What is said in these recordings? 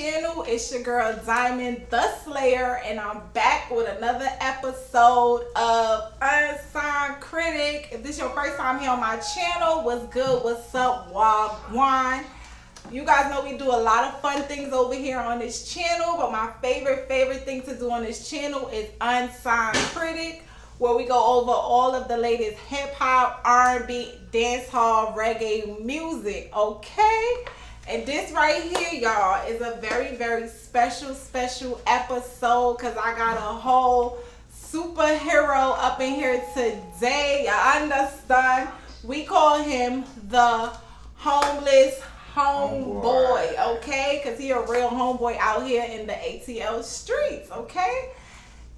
channel. It's your girl Diamond the Slayer, and I'm back with another episode of Unsigned Critic. If this is your first time here on my channel, what's good, what's up, wagwan? You guys know we do a lot of fun things over here on this channel, but my favorite thing to do on this channel is Unsigned Critic, where we go over all of the latest hip-hop, R&B, dancehall, reggae music, okay? And this right here, y'all, is a very special episode because I got a whole superhero up in here today. You understand? We call him the homeless homeboy, okay? Because he a real homeboy out here in the ATL streets, okay?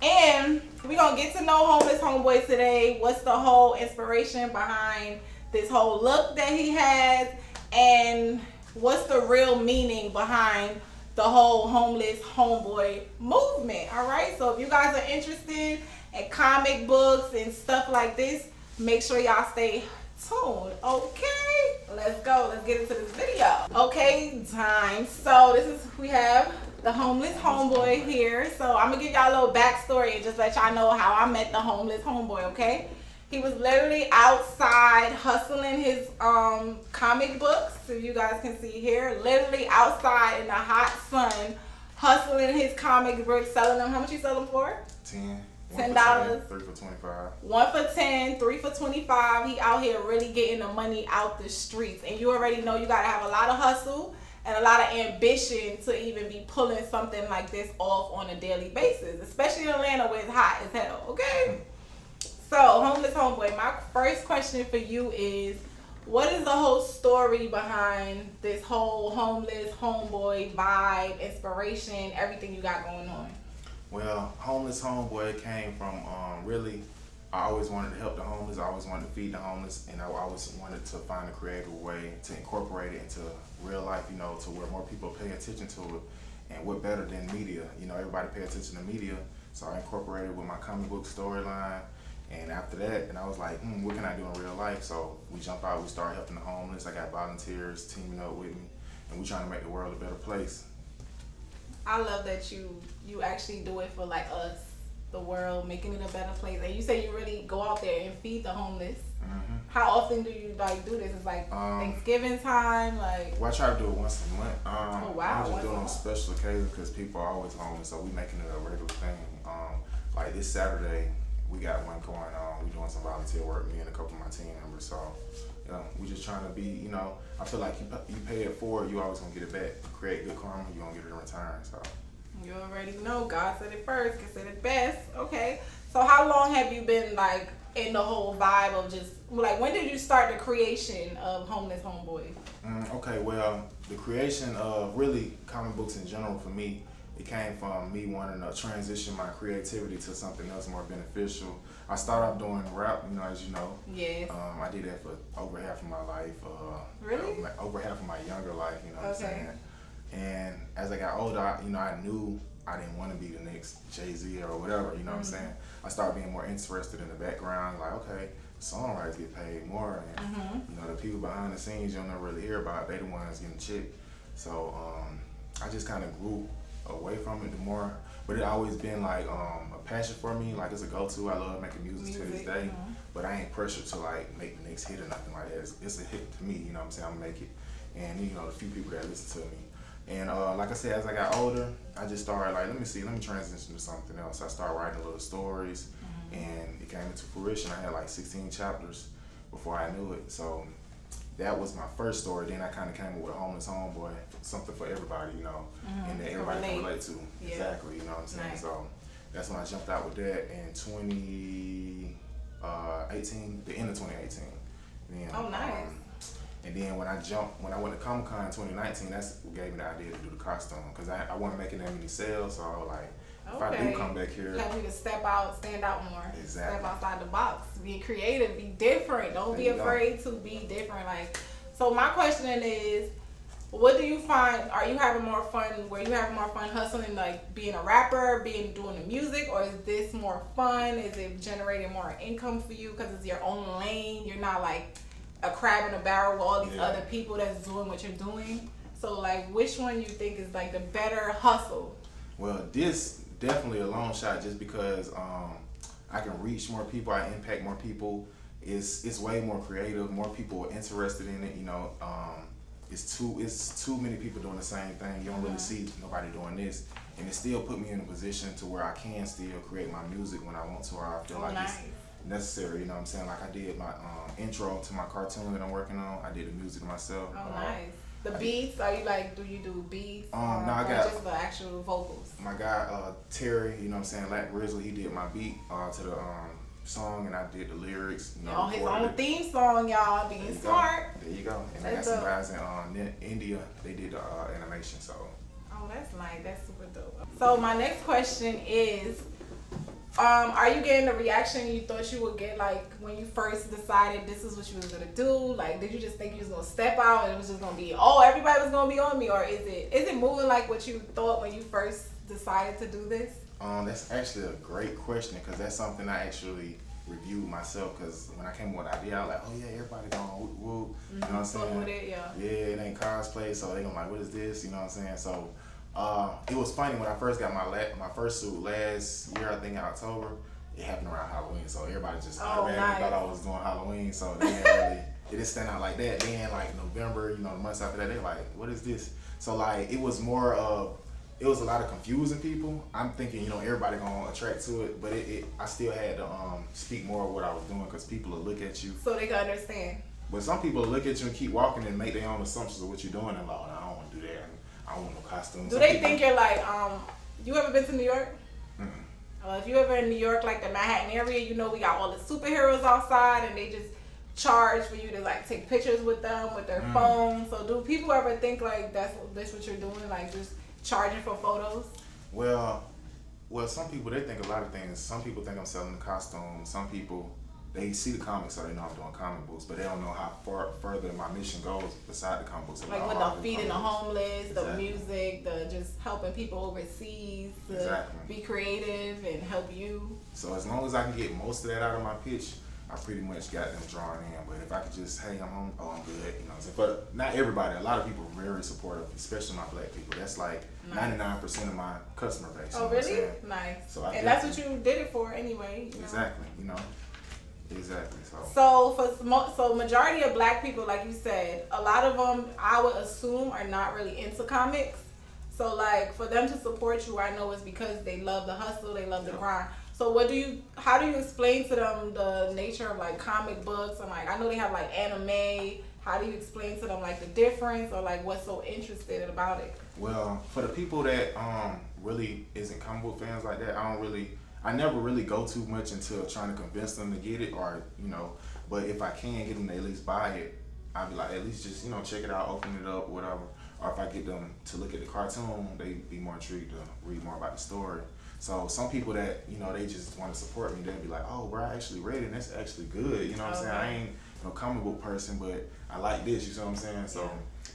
And we're going to get to know homeless homeboy today. What's the whole inspiration behind this whole look that he has, and what's the real meaning behind the whole homeless homeboy movement, all right? So if you guys are interested in comic books and stuff like this, make sure y'all stay tuned, okay? Let's go. Let's get into this video. Okay, time. So we have the homeless homeboy here. So I'm gonna give y'all a little backstory and just let y'all know how I met the homeless homeboy, okay? He was literally outside hustling his comic books, if you guys can see here. Literally outside in the hot sun, hustling his comic books, selling them. How much you sell them for? $10. 3 for 25. 1 for 10, 3 for 25. He out here really getting the money out the streets. And you already know you gotta have a lot of hustle and a lot of ambition to even be pulling something like this off on a daily basis, especially in Atlanta where it's hot as hell, okay? So, homeless homeboy, my first question for you is, what is the whole story behind this whole homeless homeboy vibe, inspiration, everything you got going on? Well, homeless homeboy came from really, I always wanted to help the homeless. I always wanted to feed the homeless, and I always wanted to find a creative way to incorporate it into real life, you know, to where more people pay attention to it. And what better than media? You know, everybody pay attention to media, so I incorporated it with my comic book storyline. And after that, and I was like, what can I do in real life? So we jump out, we start helping the homeless. I got volunteers teaming up with me, and we trying to make the world a better place. I love that you actually do it for like us, the world, making it a better place. And you say you really go out there and feed the homeless. Mm-hmm. How often do you like do this? It's like Thanksgiving time, like. Well, I try to do it once a month. Oh wow! I'm just doing it on special occasions because people are always homeless, so we making it a regular thing. Like this Saturday, we got one going on. We doing some volunteer work, me and a couple of my team members. So, you know, we just trying to be, you know, I feel like you pay it forward, you always gonna get it back. Create good karma, you gonna get it in return. So. You already know, God said it first, God said it best. Okay. So how long have you been like in the whole vibe of just like, when did you start the creation of Homeless Homeboy? Okay, well, the creation of really comic books in general for me, it came from me wanting to transition my creativity to something else more beneficial. I started off doing rap, you know, as you know. Yes. I did that for over half of my life. Really? Over half of my younger life, you know what I'm saying? And as I got older, I knew I didn't want to be the next Jay-Z or whatever, you know what I'm saying? I started being more interested in the background, like, okay, songwriters get paid more, and you know, the people behind the scenes you don't never really hear about, they the ones getting chipped. So I just kind of grew away from it the more, but it always been like a passion for me, like it's a go-to. I love making music to this day, but I ain't pressured to like make the next hit or nothing like that. It's a hit to me, you know what I'm saying? I'm gonna make it, and you know, the few people that listen to me. And like I said, as I got older, I just started like, let me transition to something else. I started writing little stories, and it came into fruition. I had like 16 chapters before I knew it. So that was my first story. Then I kind of came up with Homeless Homeboy, something for everybody, you know, and that everybody can relate to. Yeah. Exactly, you know what I'm saying? Nice. So that's when I jumped out with that in 2018, the end of 2018. Then, oh, nice. And then when I went to Comic-Con in 2019, that's what gave me the idea to do the costume, because I wasn't making that many sales, so I was like, if I do come back here. Help you to step out, stand out more. Exactly. Step outside the box. Be creative, be different. Don't be afraid to be different. Like, so my question is, what do you find, are you having more fun, hustling, like being a rapper, doing the music, or is this more fun? Is it generating more income for you because it's your own lane? You're not like a crab in a barrel with all these other people that's doing what you're doing. So like, which one you think is like the better hustle? Well, this definitely a long shot just because I can reach more people, I impact more people. It's way more creative, more people are interested in it. You know, it's too many people doing the same thing. You don't really see nobody doing this, and it still put me in a position to where I can still create my music when I want to, or I feel like it's necessary. You know what I'm saying? Like I did my intro to my cartoon that I'm working on. I did the music myself. Oh, nice. The beats? Are you like? Do you do beats? No, I got just the actual vocals. My guy Terry, you know what I'm saying, Lack Grizzly, he did my beat to the song, and I did the lyrics. You know, on his own theme song, y'all. Being smart. There you go. And I got some guys in India. They did the animation. So. Oh, that's nice. That's super dope. So my next question is, are you getting the reaction you thought you would get, like when you first decided this is what you was gonna do? Like, did you just think you was gonna step out and it was just gonna be, oh, everybody was gonna be on me, or is it moving like what you thought when you first decided to do this? That's actually a great question because that's something I actually reviewed myself. Because when I came up with the idea, I was like, oh yeah, everybody going woo, you know what I'm saying? With it, yeah. Yeah, it ain't cosplay, so they gonna like, what is this? You know what I'm saying? So. It was funny when I first got my first suit last year, I think in October. It happened around Halloween, so everybody just automatically thought I was doing Halloween. So they didn't really, it didn't stand out like that. Then like November, you know, the months after that, they're like, what is this? So like it was more of, it was a lot of confusing people. I'm thinking, you know, everybody gonna attract to it, but I still had to speak more of what I was doing because people will look at you. So they can understand. But some people will look at you and keep walking and make their own assumptions of what you're doing, and like, I don't want to do that. I don't want no costumes. Do they think you're like, you ever been to New York? Mm-mm. If you ever in New York, like the Manhattan area, you know we got all the superheroes outside and they just charge for you to like take pictures with them with their phone. So do people ever think like that's what you're doing, like just charging for photos? Well, some people, they think a lot of things. Some people think I'm selling the costume. Some people, they see the comics, so they know I'm doing comic books, but they don't know how further my mission goes beside the comic books. Like with the feeding the homeless, the music, the just helping people overseas, to be creative and help you. So as long as I can get most of that out of my pitch, I pretty much got them drawn in. But if I could just, hey, I'm home, I'm good, you know what I'm saying? But not everybody. A lot of people are very supportive, especially my black people. That's like 99% of my customer base. Oh, really? Nice. So and that's what you did it for anyway. You know? Exactly, you know. Exactly. So majority of black people, like you said, a lot of them I would assume are not really into comics. So like for them to support you, I know it's because they love the hustle, they love the grind. So how do you explain to them the nature of like comic books, and like I know they have like anime. How do you explain to them like the difference, or like what's so interested about it? Well, for the people that really isn't comic book fans like that, I never really go too much into trying to convince them to get it, or you know. But if I can get them to at least buy it, I'd be like, at least just, you know, check it out, open it up, whatever. Or if I get them to look at the cartoon, they'd be more intrigued to read more about the story. So some people that, you know, they just want to support me, they'll be like, oh, bro, I actually read it and it's actually good. You know what I'm saying? I ain't no comic book person, but I like this, you know what I'm saying? So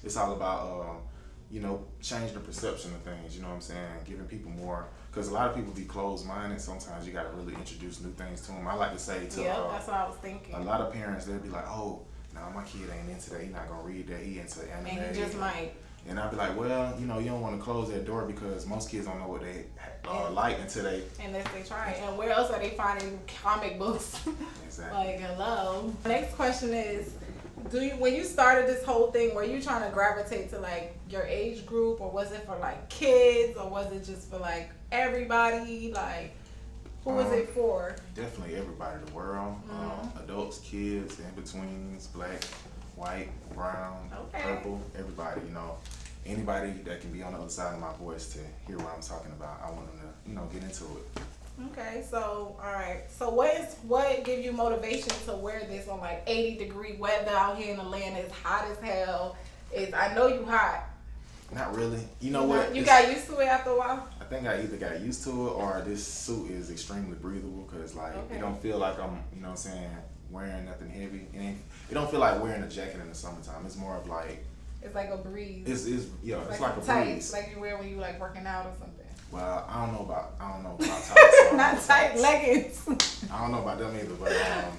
it's all about, you know, changing the perception of things, you know what I'm saying? Giving people more, because a lot of people be closed-minded. Sometimes you got to really introduce new things to them. I like to say to that's what I was thinking. A lot of parents, they'll be like, oh, no, my kid ain't into that. He's not going to read that. He into anime. And he just might. And I'd be like, well, you know, you don't want to close that door because most kids don't know what they like until they... Unless they try it. And where else are they finding comic books? Exactly. Like, hello. Next question is, when you started this whole thing, were you trying to gravitate to like your age group, or was it for like kids, or was it just for like everybody? Like, who was it for? Definitely everybody in the world. Adults, kids, in-betweens, black, white, brown, purple, everybody, you know. Anybody that can be on the other side of my voice to hear what I'm talking about, I want them to, you know, get into it. Okay, so all right. So what give you motivation to wear this on like 80-degree weather out here in Atlanta? It's hot as hell. I know you hot. Not really. You know what? You got used to it after a while? I think I either got used to it or this suit is extremely breathable because like it don't feel like I'm, you know what I'm saying, wearing nothing heavy. It don't feel like wearing a jacket in the summertime. It's more of like, it's like a breeze. It's like a tight, breeze. like you wear when you like working out or something. Well, I don't know about tights. Not tight leggings. I don't know about them either, but yeah.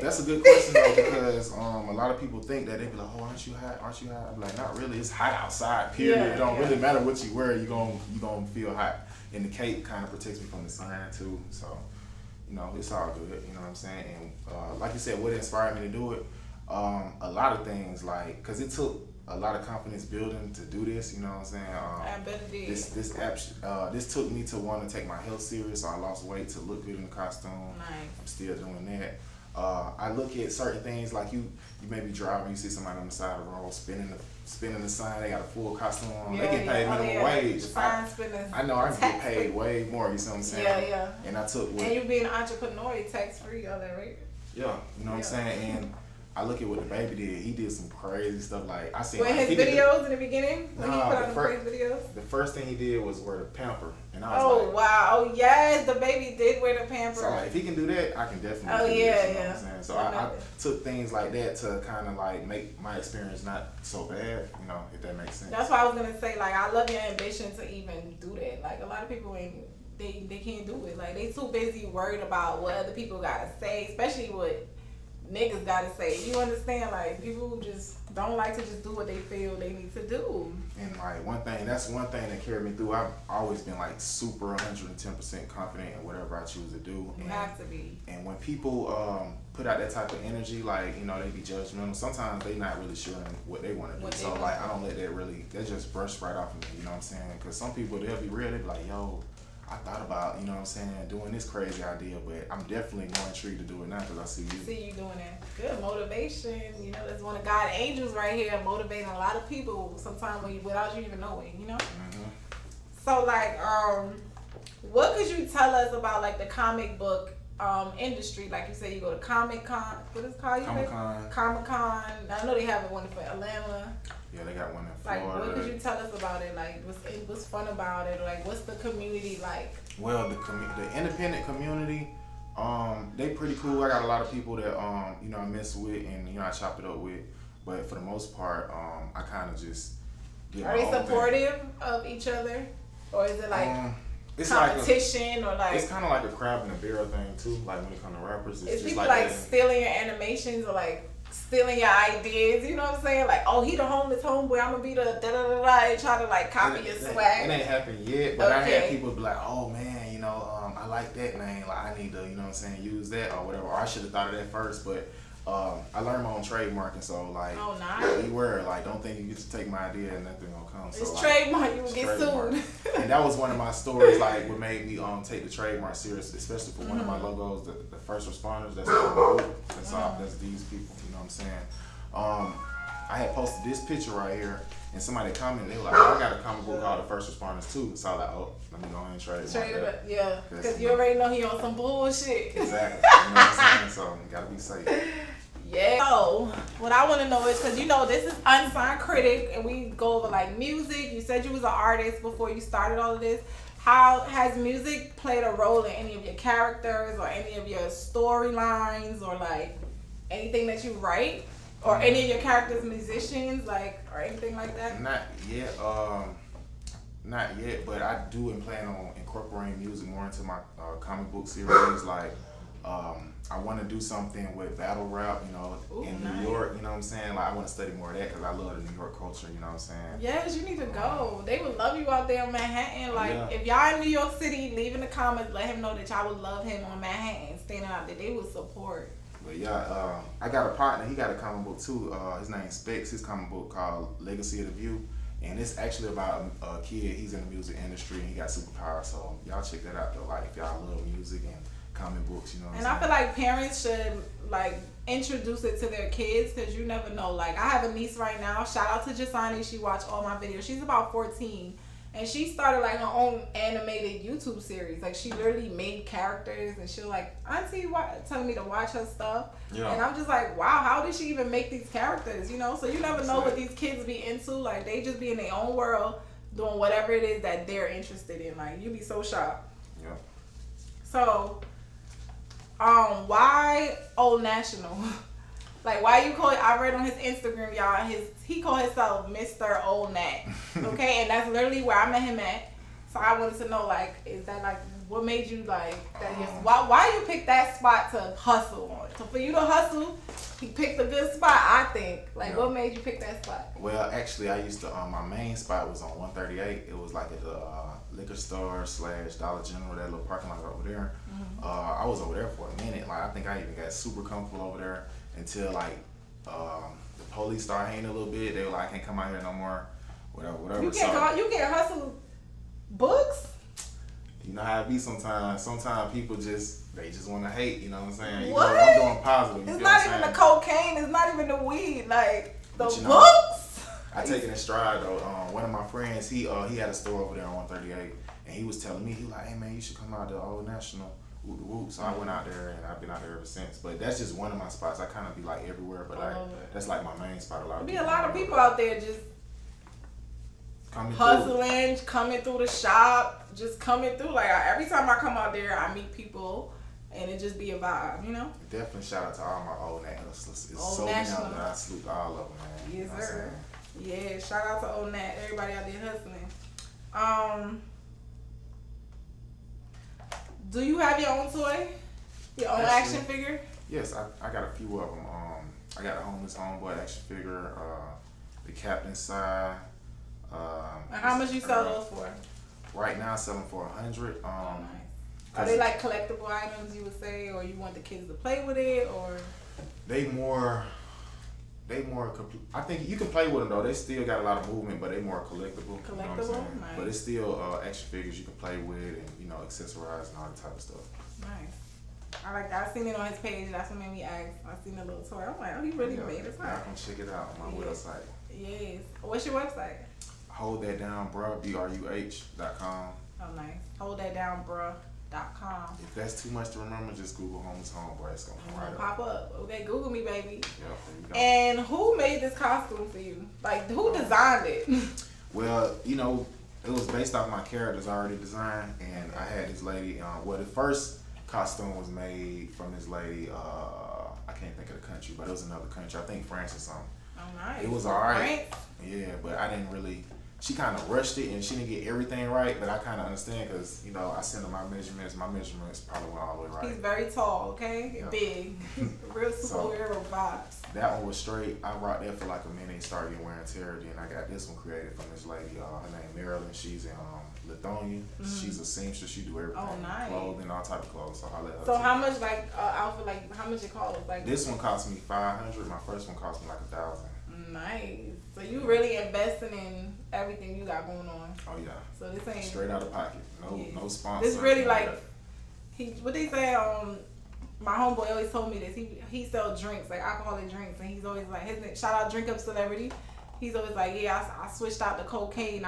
So that's a good question though, because a lot of people think that they be like, oh, aren't you hot? Aren't you hot? I'm like, not really. It's hot outside. Period. Yeah, it don't really matter what you wear. You gonna feel hot. And the cape kind of protects me from the sun too. So, you know, it's all good. You know what I'm saying? And like you said, what inspired me to do it? A lot of things, like, cause it took a lot of confidence building to do this. You know what I'm saying? I bet it did. This took me to want to take my health serious. So I lost weight to look good in the costume. Nice. I'm still doing that. I look at certain things like you may be driving, you see somebody on the side of the road spinning the sign, they got a full costume on, they get paid minimum wage. I know I can get paid way more, you see what I'm saying? Yeah. And I took and you being an entrepreneur, you tax free, all that, right? Yeah, you know what I'm saying? And I look at what the baby did. He did some crazy stuff. Like I seen his videos in the beginning when he put out the crazy videos. The first thing he did was wear the pamper, and I was like, wow, oh yes, the baby did wear the pamper. So like, if he can do that, I can definitely. Oh do yeah, this, you know yeah. what I'm saying? So I took things like that to kind of like make my experience not so bad, you know, if that makes sense. That's why I was gonna say, like, I love your ambition to even do that. Like a lot of people ain't. They can't do it. Like they too busy worried about what other people gotta say, especially what niggas gotta say. You understand? Like people who just don't like to just do what they feel they need to do. And like that's one thing that carried me through. I've always been like super 110% confident in whatever I choose to do. You have to be. And when people put out that type of energy, like, you know, they be judgmental. Sometimes they not really sure what they want to do. So like I don't let that just brush right off of me. You know what I'm saying? Because some people, they'll be real. They be like, yo, I thought about, you know what I'm saying, doing this crazy idea, but I'm definitely more intrigued to do it now because I see you. See you doing that. Good motivation. You know, that's one of God's angels right here motivating a lot of people sometimes without you even knowing, you know? Mm-hmm. So, like, what could you tell us about, like, the comic book industry? Like you said, you go to Comic-Con. What is it called? Comic-Con. I know they have one for Atlanta. Yeah, they got one in Florida. Like, what could you tell us about it? Like, what's fun about it? Like, what's the community like? Well, the independent community, they pretty cool. I got a lot of people that you know, I mess with and, you know, I chop it up with. But for the most part, I kind of just get my own thing. Are they supportive of each other, or is it like competition, or like? It's kind of like a crab and a barrel thing too. Like when it comes to rappers, it's is just people like stealing your animations or like stealing your ideas, you know what I'm saying? Like, oh, he the homeless homeboy, I'm gonna be the da-da-da-da, and try to like copy your swag. It ain't happened yet, but I had people be like, oh man, you know, I like that name, like I need to, you know what I'm saying, use that or whatever, or I should have thought of that first, but I learned my own trademarking, so like, oh, nice. Beware, like don't think you get to take my idea and nothing gonna come. So, it's like, trademark, you will get sued. And that was one of my stories, like what made me take the trademark serious, especially for one of my logos, the first responders, that's these people, you know what I'm saying? I had posted this picture right here, and somebody commented, they were like, oh, I got a comic book called The First Responders too. So I was like, oh, let me go ahead and trade it. Yeah, because you already know he on some bullshit. Exactly. You know what I'm saying? So you gotta be safe. Yeah. So what I want to know is, because you know this is Unsigned Critic, and we go over like music. You said you was an artist before you started all of this. How has music played a role in any of your characters or any of your storylines or like anything that you write? Or any of your characters musicians, like, or anything like that? Not yet, but I do and plan on incorporating music more into my comic book series. Like, I want to do something with battle rap, you know, in New York, you know what I'm saying? Like, I want to study more of that because I love the New York culture, you know what I'm saying? Yes, you need to go. They would love you out there in Manhattan. Like, if y'all in New York City, leave in the comments, let him know that y'all would love him on Manhattan, standing out there. They would support. But yeah, I got a partner. He got a comic book too. His name's Specs. His comic book called Legacy of the View, and it's actually about a kid. He's in the music industry and he got superpowers. So y'all check that out though. Like if y'all love music and comic books, you know. And I feel like parents should like introduce it to their kids because you never know. Like I have a niece right now. Shout out to Jasani. She watched all my videos. She's about 14. And she started like her own animated YouTube series. Like she literally made characters, and she'll like, Auntie, telling me to watch her stuff. Yeah. And I'm just like, wow, how did she even make these characters? You know, so you never know what these kids be into. Like they just be in their own world, doing whatever it is that they're interested in. Like you be so shocked. Yeah. So, why Old National? Like, why you call it? I read on his Instagram, y'all. He called himself Mr. Old Nat. Okay, and that's literally where I met him at. So I wanted to know, like, is that like What made you like that? Why you pick that spot to hustle on? So for you to hustle, he picked a good spot, I think. Like, what made you pick that spot? Well, actually, I used to. My main spot was on 138. It was like at the liquor store / Dollar General, that little parking lot over there. I was over there for a minute. Like, I think I even got super comfortable over there until like the police started hanging a little bit. They were like, I can't come out here no more. Whatever. You can't hustle books. You know how it be sometimes. Sometimes people just want to hate. You know what I'm saying? What? You know, I'm doing positive. It's not even the cocaine. It's not even the weed. Like the books. Know, I take it in stride though. One of my friends, he had a store over there on 138, and he was telling me, he was like, hey man, you should come out to Old National. So I went out there, and I've been out there ever since. But that's just one of my spots. I kind of be like everywhere, but like that's like my main spot. A lot of people out there just hustling, coming through the shop, just coming through. Like every time I come out there, I meet people, and it just be a vibe, you know. Definitely shout out to all my Old Nat hustlers. It's Old so many National. out there. I salute all of them, man. Yes, you know sir. Yeah, shout out to Old Nat. Everybody out there hustling. Do you have your own toy? Your own action figure? Yes, I got a few of them. I got a HomeLess Homeboy action figure, the Captain side. And how much you sell those for? Right now, I sell them for $100. Nice. Are they like collectible items, you would say, or you want the kids to play with it, or? They more. I think you can play with them though. They still got a lot of movement, but they more collectible. Collectible, you know what I'm saying? nice. But it's still action figures you can play with and accessorize and all that type of stuff. Nice. I like that. I seen it on his page. That's what made me ask. I seen the little toy. I'm like, oh, he really made it. I can check it out on my website. Yes. What's your website? Hold that down, bruh. BRUH.com. Oh, nice. HoldThatDownBruh.com. If that's too much to remember, just Google HomeLess Homeboy. It's gonna come right pop up. Okay, Google me, baby. Yep, there you go. And who made this costume for you? Like, who designed it? Well, it was based off my characters already designed, and I had this lady. The first costume was made from this lady. I can't think of the country, but it was another country. I think France or something. Oh, nice. It was alright. Yeah, but I didn't really. She kind of rushed it, and she didn't get everything right. But I kind of understand because I sent her my measurements. My measurements probably went all the way right. He's very tall, okay, yeah. Big, real superhero vibes. That one was straight. I rocked that for like a minute and started getting wear and tear. Then I got this one created from this lady. Her name Marilyn. She's in Lithuania. She's a seamstress. She do everything. Oh, nice. Clothing, all type of clothes. So I let her. So how much outfit, like how much it cost? Like this one cost me $500. My first one cost me like $1,000. Nice. So you really investing in everything you got going on. Oh yeah. So this ain't straight out of pocket. No sponsor. This really like what they say. My homeboy always told me this. He sells drinks, like alcoholic drinks, and he's always like, his name, shout out Drink Up Celebrity. He's always like, yeah, I switched out the cocaine.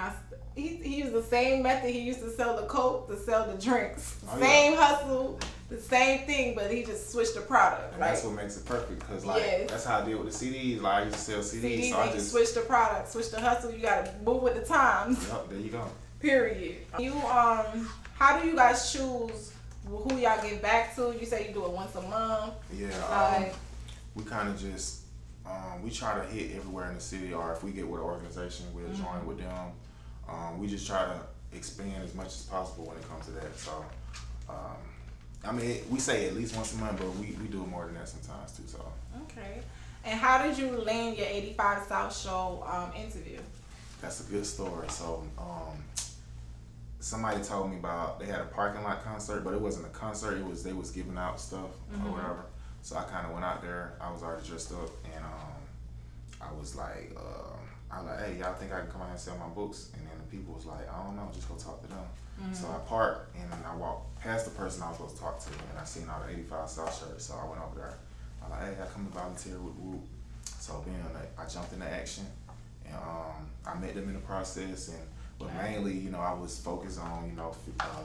He used the same method he used to sell the coke to sell the drinks. Same hustle, the same thing, but he just switched the product. And that's what makes it perfect, because that's how I did with the CDs. Like I used to sell CDs, so I just switch the product, switch the hustle. You gotta move with the times. Yep, there you go. Period. You how do you guys choose who y'all get back to? You say you do it once a month. Yeah. We kind of just we try to hit everywhere in the city, or if we get with an organization, we'll join with them. We just try to expand as much as possible when it comes to that. So, we say at least once a month, but we do more than that sometimes too. So. Okay. And how did you land your 85 South Show interview? That's a good story. So, somebody told me about they had a parking lot concert, but it wasn't a concert. It was they was giving out stuff or whatever. So I kind of went out there. I was already dressed up, and I was like, hey, y'all think I can come out and sell my books? And then the people was like, I don't know, just go talk to them. So I parked, and I walked past the person I was supposed to talk to, and I seen all the 85 South shirts. So I went over there. I was like, hey, I come to volunteer with Whoop. So then I jumped into action, and I met them in the process, but mainly, I was focused on,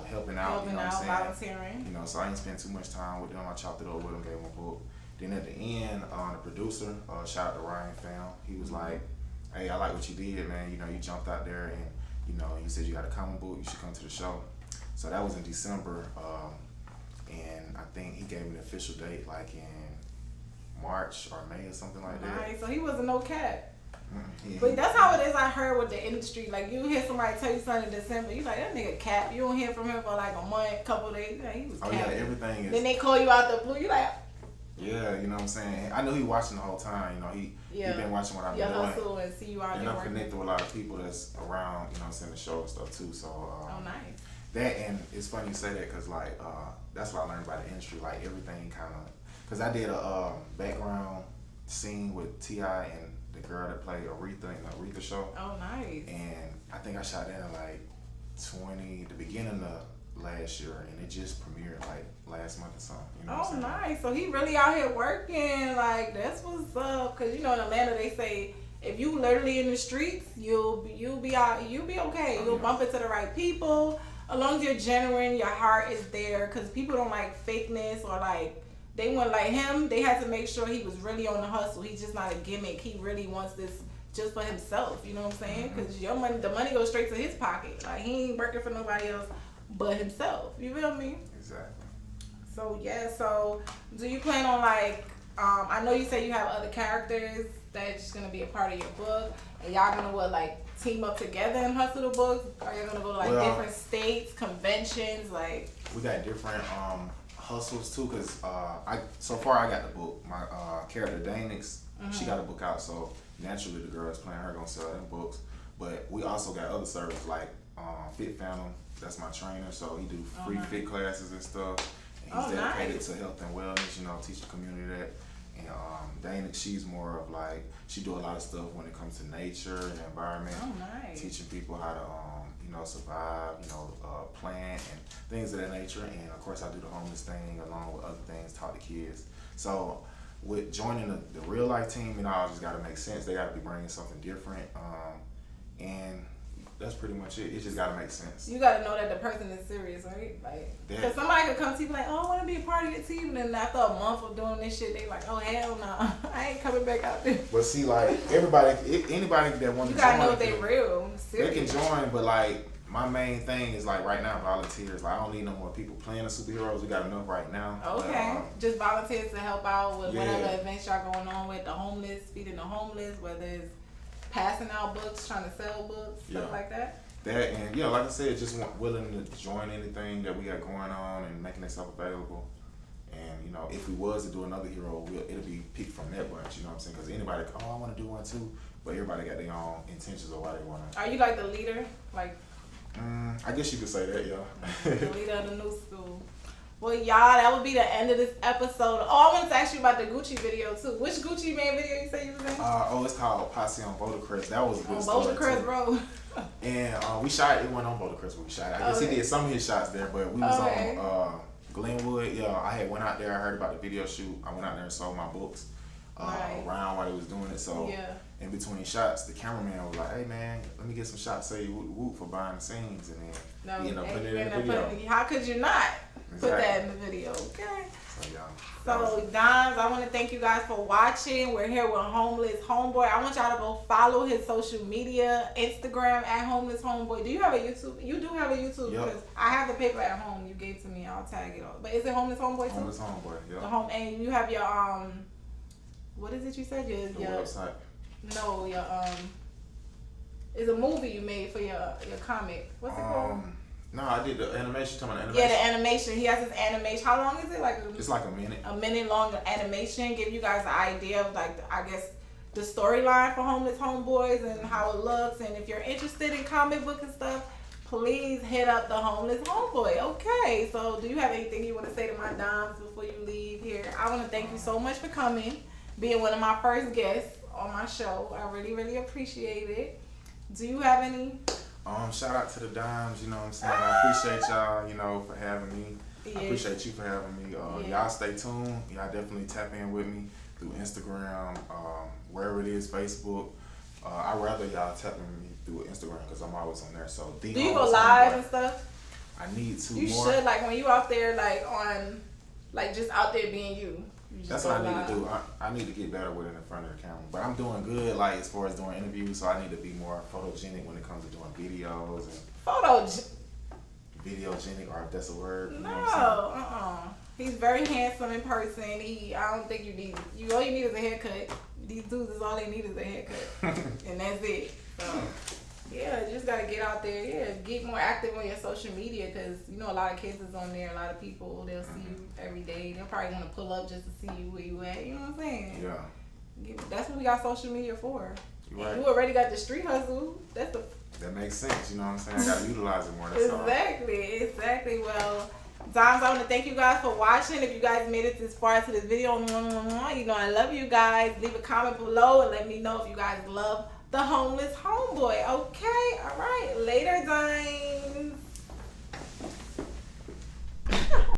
helping out, you know what I'm saying? Volunteering. So I didn't spend too much time with them. I chopped it over with them, gave them a book. Then at the end, the producer, shout out to Ryan Fam, he was like, hey, I like what you did, man. You jumped out there and, you said you got a comic book, you should come to the show. So that was in December, and I think he gave me an official date like in March or May or something like that. Nice. So he wasn't no cat. But that's how it is. I heard with the industry. Like you hear somebody tell you something in December, you like that nigga cap. You don't hear from him for like a month, couple of days. Like, he was capping. Yeah, everything is. Then they call you out the blue. You like. Yeah, you know what I'm saying. I knew he watching the whole time. You know he been watching what I've been doing. Hustle and see you out there. And I'm connected with a lot of people that's around. You know, sending the show and stuff too. So. Oh, nice. That and it's funny you say that because like that's what I learned about the industry. Like everything kind of because I did a background scene with T.I. and the girl that played Aretha in the Aretha show. Oh, nice. And I think I shot that in like the beginning of last year, and it just premiered like last month or something. You know oh, nice. So he really out here working. Like that's what's up. Cause you know in Atlanta they say if you literally in the streets, you'll be okay. You'll bump into the right people. As long as you're genuine, your heart is there. Cause people don't like fakeness or like. They want like him. They had to make sure he was really on the hustle. He's just not a gimmick. He really wants this just for himself. You know what I'm saying? Because your money, the money goes straight to his pocket. Like he ain't working for nobody else but himself. You feel me? Exactly. So yeah. So do you plan on like? I know you say you have other characters that's gonna be a part of your book, and y'all gonna like team up together and hustle the book? Are you gonna go to like different states, conventions, like? We got different hustles too, cause so far I got the book. My character Danix, she got a book out, so naturally the girl that's playing her gonna sell them books. But we also got other services like Fit Phantom. That's my trainer, so he do free fit classes and stuff. And he's dedicated to health and wellness. You know, teach the community that. And Danix, she's more of like she do a lot of stuff when it comes to nature and environment. Oh, nice. Teaching people how to survive, plant and things of that nature. And of course I do the homeless thing along with other things, talk to kids. So with joining the real life team, it all just gotta make sense. They gotta be bringing something different. And that's pretty much it. It just gotta make sense. You gotta know that the person is serious, right? Like, cause somebody could come to you like, oh, I wanna be a part of your team. And then after a month of doing this shit, they like, oh, hell no, I ain't coming back out there. But see, like, anybody that wants to join. You gotta know if they real, serious. They can join, but like, my main thing is like right now, volunteers. Like, I don't need no more people playing the superheroes. We got enough right now. Okay. But, just volunteers to help out with whatever events y'all going on with the homeless, feeding the homeless, whether it's passing out books, trying to sell books, stuff like that. That and like I said, just willing to join anything that we got going on and making itself available. And if we was to do another hero, it'll be picked from that bunch. You know what I'm saying? Because anybody, I want to do one too, but everybody got their own intentions of why they want to. Are you like the leader, like? I guess you could say that, yeah. The leader of the new school. Well, y'all, that would be the end of this episode. Oh, I wanted to ask you about the Gucci video too. Which Gucci Man video you say you was in? It's called Posse on Bouldercrest. That was a good story. On Bouldercrest Road. And we shot. It wasn't on Bouldercrest when we shot it. I guess he did some of his shots there, but we was on Glenwood. Yeah, I had went out there. I heard about the video shoot. I went out there and sold my books around while they was doing it. So in between shots, the cameraman was like, "Hey man, let me get some shots. Say whoop for behind the scenes," and then put it in the video. How could you not put that in the video? Okay. So Dimes, I want to thank you guys for watching. We're here with Homeless Homeboy. I want y'all to go follow his social media, Instagram at Homeless Homeboy. Do you have a YouTube? You do have a YouTube because I have the paper at home you gave to me. I'll tag it on. But is it Homeless Homeboy too? Homeless Homeboy. Yeah. And you have your what is it you said? Your website. No, your it's a movie you made for your comic. What's it called? No, I did the animation. Talking about animation. Yeah, the animation. He has his animation. How long is it? It's like a minute. A minute long animation. Give you guys an idea of I guess the storyline for Homeless Homeboys and how it looks. And if you're interested in comic book and stuff, please hit up the Homeless Homeboy. Okay. So do you have anything you want to say to my Dimes before you leave here? I want to thank you so much for coming, being one of my first guests on my show. I really, really appreciate it. Do you have any? Shout out to the Dimes, you know what I'm saying? I appreciate y'all, for having me. I appreciate you for having me. Y'all stay tuned. Y'all definitely tap in with me through Instagram, wherever it is, Facebook. I'd rather y'all tap in with me through Instagram because I'm always on there. So do you go live and stuff? I need to You more. should, when you out there, on, just out there being you. That's what I need to do. I need to get better with it in front of the camera. But I'm doing good, as far as doing interviews, so I need to be more photogenic when it comes to doing videos. And Photogenic, or if that's a word. No, He's very handsome in person. I don't think you need all you need is a haircut. These dudes is all they need is a haircut, and that's it. So yeah, you just gotta get out there. Yeah, get more active on your social media because you know a lot of kids is on there. A lot of people they'll see you every day. They'll probably want to pull up just to see you where you at. You know what I'm saying? Yeah. That's what we got social media for. Right. You already got the street hustle. That makes sense. You know what I'm saying? I gotta utilize it more. That's Exactly. Well. Dimes, I want to thank you guys for watching. If you guys made it this far into this video, you know I love you guys. Leave a comment below and let me know if you guys love the homeless homeboy. Okay? All right. Later, Dimes.